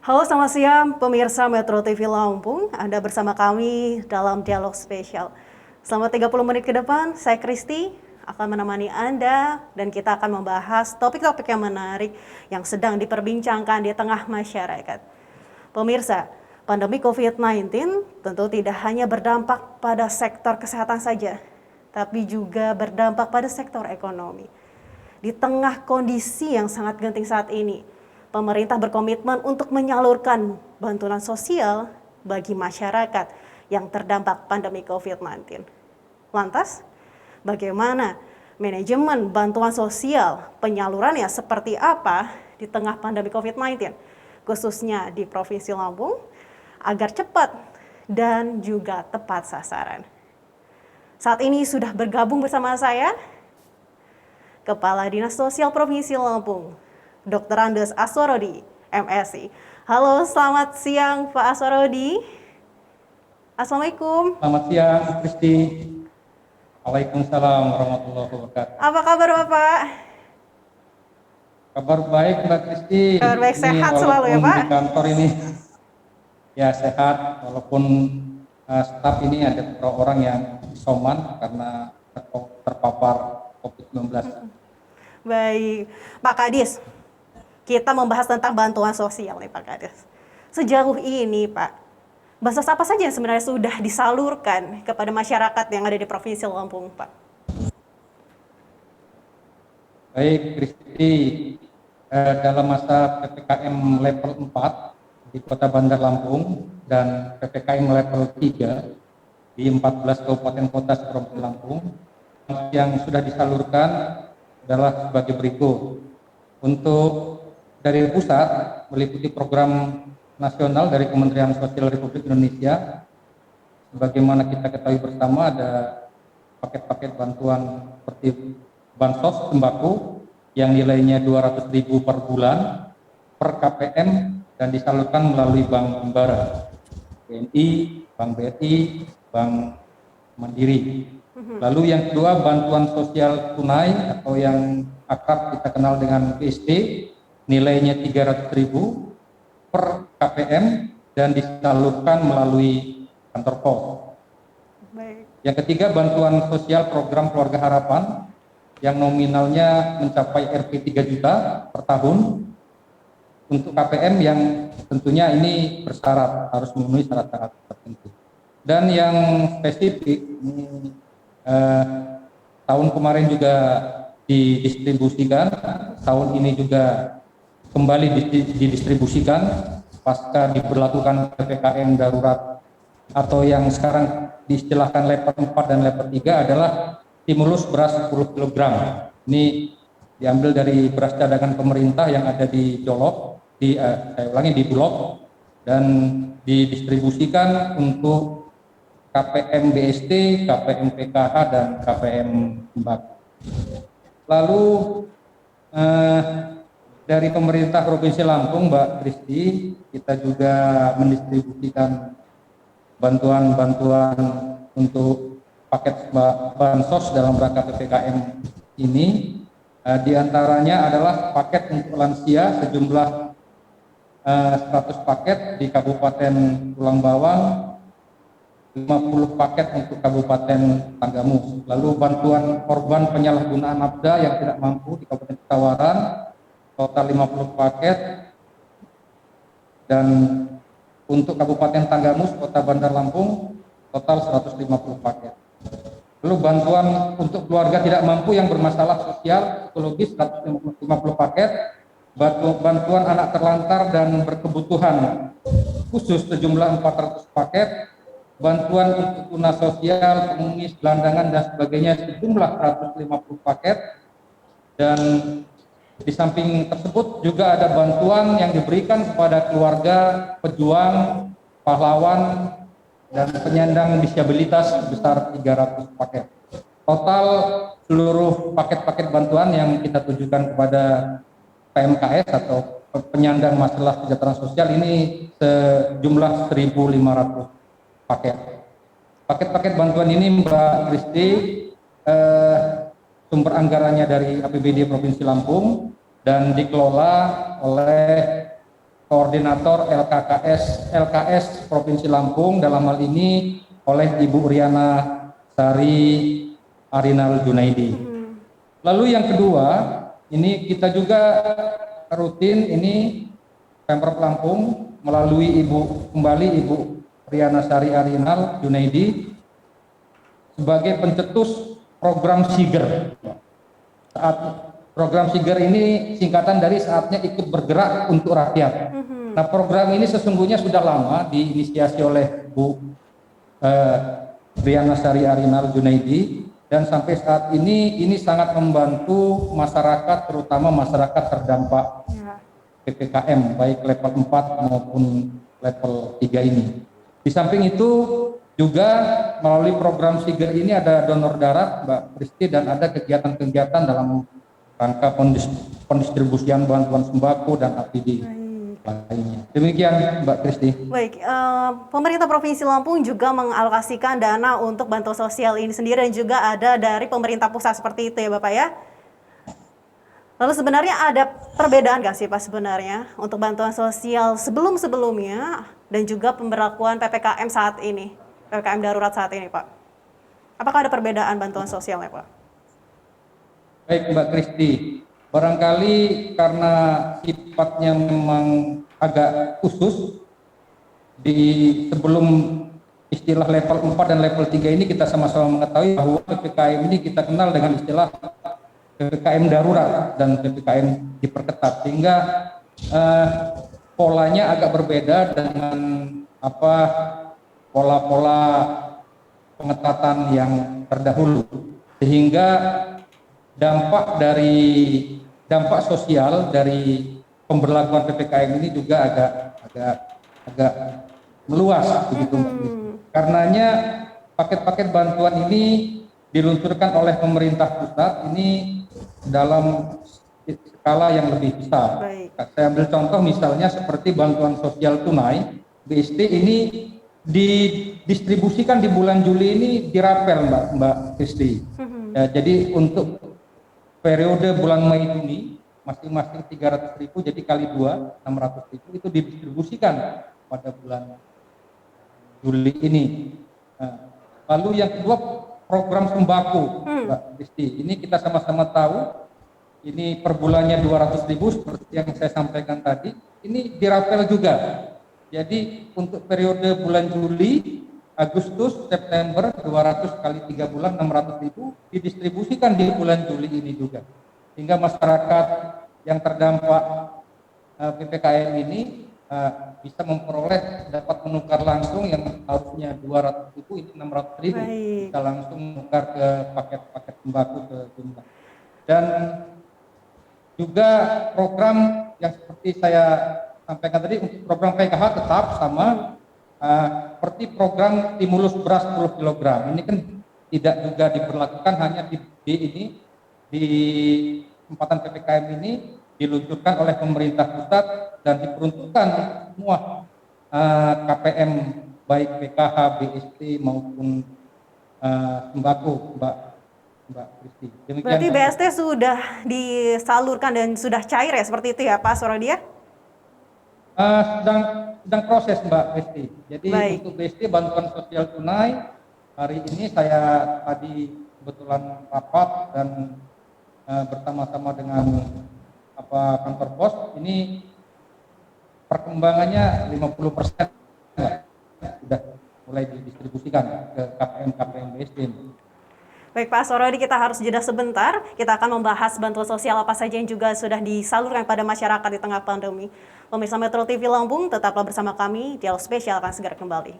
Halo, selamat siang pemirsa Metro TV Lampung. Anda bersama kami dalam dialog spesial. Selama 30 menit ke depan, saya Kristi akan menemani Anda dan kita akan membahas topik-topik yang menarik yang sedang diperbincangkan di tengah masyarakat. Pemirsa, pandemi COVID-19 tentu tidak hanya berdampak pada sektor kesehatan saja, tapi juga berdampak pada sektor ekonomi. Di tengah kondisi yang sangat genting saat ini, pemerintah berkomitmen untuk menyalurkan bantuan sosial bagi masyarakat yang terdampak pandemi COVID-19. Lantas, bagaimana manajemen bantuan sosial penyalurannya seperti apa di tengah pandemi COVID-19, khususnya di Provinsi Lampung, agar cepat dan juga tepat sasaran. Saat ini sudah bergabung bersama saya Kepala Dinas Sosial Provinsi Lampung, Dr. Andes Aswarodi, MSI. Halo, selamat siang Pak Aswarodi. Assalamualaikum. Selamat siang, Kristi. Waalaikumsalam warahmatullahi wabarakatuh. Apa kabar Bapak? Kabar baik, Mbak Kristi. Kabar baik, sehat selalu ya Pak? Di kantor ini ya sehat, walaupun staf ini ada beberapa orang yang isoman karena terpapar COVID-19. Baik, Pak Kadis, kita membahas tentang bantuan sosial nih Pak Kadis. Sejauh ini Pak, bansos apa saja yang sebenarnya sudah disalurkan kepada masyarakat yang ada di Provinsi Lampung Pak? Baik, Kristi, dalam masa PPKM level 4 di Kota Bandar Lampung dan PPKM level 3 di 14 kabupaten kota seprovinsi Lampung, yang sudah disalurkan adalah sebagai berikut. Untuk dari pusat meliputi program nasional dari Kementerian Sosial Republik Indonesia, sebagaimana kita ketahui bersama ada paket-paket bantuan seperti bansos sembako yang nilainya 200.000 per bulan per KPM dan disalurkan melalui Bank Himbara, BNI, Bank BRI, Bank Mandiri. Lalu yang kedua, bantuan sosial tunai atau yang akrab kita kenal dengan BST, nilainya 300.000 per KPM dan disalurkan melalui kantor pos. Yang ketiga, bantuan sosial program Keluarga Harapan yang nominalnya mencapai Rp 3 juta per tahun untuk KPM yang tentunya ini bersyarat, harus memenuhi syarat-syarat tertentu. Dan yang spesifik tahun kemarin juga didistribusikan, tahun ini juga kembali didistribusikan pasca diberlakukan PPKM darurat atau yang sekarang diistilahkan level 4 dan level 3 adalah stimulus beras 10 kg. Ini diambil dari beras cadangan pemerintah yang ada di Jolok, di Bulog, dan didistribusikan untuk KPM BST, KPM PKH, dan KPM Sembako. Lalu dari pemerintah Provinsi Lampung, Mbak Kristi, kita juga mendistribusikan bantuan-bantuan untuk paket bansos dalam rangka PPKM ini. Di antaranya adalah paket untuk lansia sejumlah 100 paket di Kabupaten Tulang Bawang, 50 paket untuk Kabupaten Tanggamus. Lalu bantuan korban penyalahgunaan nafsa yang tidak mampu di Kabupaten Tawaran, total 50 paket. Dan untuk Kabupaten Tanggamus, Kota Bandar Lampung, total 150 paket. Lalu bantuan untuk keluarga tidak mampu yang bermasalah sosial, psikologis, 150 paket. Bantuan anak terlantar dan berkebutuhan khusus sejumlah 400 paket. Bantuan untuk tunas sosial, pengemis, gelandangan, dan sebagainya sejumlah 150 paket. Dan di samping tersebut juga ada bantuan yang diberikan kepada keluarga pejuang, pahlawan, dan penyandang disabilitas sebesar 300 paket. Total seluruh paket-paket bantuan yang kita tujukan kepada PMKS atau penyandang masalah kesejahteraan sosial ini sejumlah 1.500 paket. Paket-paket bantuan ini Mbak Kristi sumber anggarannya dari APBD Provinsi Lampung dan dikelola oleh koordinator LKS Provinsi Lampung, dalam hal ini oleh Ibu Riana Sari Arinal Junaidi. Lalu yang kedua, ini kita juga rutin, ini Pemprov Lampung melalui Ibu Riana Sari Arinal Junaidi sebagai pencetus program SIGER. Saat program SIGER ini singkatan dari Saatnya Ikut Bergerak untuk Rakyat. Nah, program ini sesungguhnya sudah lama diinisiasi oleh Bu Riana Sari Arinal Junaidi, dan sampai saat ini sangat membantu masyarakat, terutama masyarakat terdampak PPKM baik level 4 maupun level 3 ini. Di samping itu juga melalui program SIGER ini ada donor darah, Mbak Kristi, dan ada kegiatan-kegiatan dalam rangka pendistribusian bantuan sembako dan APD lainnya. Demikian Mbak Kristi. Baik, pemerintah Provinsi Lampung juga mengalokasikan dana untuk bantuan sosial ini sendiri dan juga ada dari pemerintah pusat seperti itu ya Bapak ya. Lalu sebenarnya ada perbedaan nggak sih Pak sebenarnya untuk bantuan sosial sebelum-sebelumnya dan juga pemberlakuan PPKM saat ini, PPKM darurat saat ini Pak? Apakah ada perbedaan bantuan sosialnya Pak? Baik Mbak Kristi, barangkali karena sifatnya memang agak khusus, di sebelum istilah level 4 dan level 3 ini kita sama-sama mengetahui bahwa PPKM ini kita kenal dengan istilah PPKM darurat dan PPKM diperketat, sehingga polanya agak berbeda dengan pola-pola pengetatan yang terdahulu, sehingga dampak sosial dari pemberlakuan PPKM ini juga agak meluas begitu. Karenanya paket-paket bantuan ini diluncurkan oleh pemerintah pusat ini dalam skala yang lebih besar. Baik. Saya ambil contoh misalnya seperti bantuan sosial tunai BST ini didistribusikan di bulan Juli ini dirapel Mbak Kristi. Ya, jadi untuk periode bulan Mei Juni masing-masing 300.000, jadi kali 2 600.000 itu didistribusikan pada bulan Juli ini. Lalu yang kedua program sembako Mbak Kristi. Ini kita sama-sama tahu ini per bulannya 200.000 seperti yang saya sampaikan tadi. Ini dirapel juga. Jadi untuk periode bulan Juli, Agustus, September 200 kali 3 bulan 600.000 didistribusikan di bulan Juli ini juga. Sehingga masyarakat yang terdampak PPKM ini bisa memperoleh, dapat menukar langsung yang harusnya 200.000 ini 600.000, bisa langsung menukar ke paket-paket sembako ke rumah. Dan juga program yang seperti saya sampaikan tadi, untuk program PKH tetap sama seperti program stimulus beras 10 kg. Ini kan tidak juga diberlakukan hanya di kesempatan PPKM ini, diluncurkan oleh pemerintah pusat dan diperuntukkan semua KPM baik PKH, BST maupun sembako, Mbak Kristi. Berarti BST sudah disalurkan dan sudah cair ya seperti itu ya Pak Sorodia? Sedang proses Mbak Kristi. Jadi untuk BST bantuan sosial tunai, hari ini saya tadi kebetulan rapat dan bersama-sama dengan kantor pos, ini perkembangannya 50% sudah mulai didistribusikan ke KPM BST. Baik Pak Sorodi, kita harus jeda sebentar. Kita akan membahas bantuan sosial apa saja yang juga sudah disalurkan pada masyarakat di tengah pandemi. Pemirsa Metro TV Lampung, tetaplah bersama kami. Dialog Spesial akan segera kembali.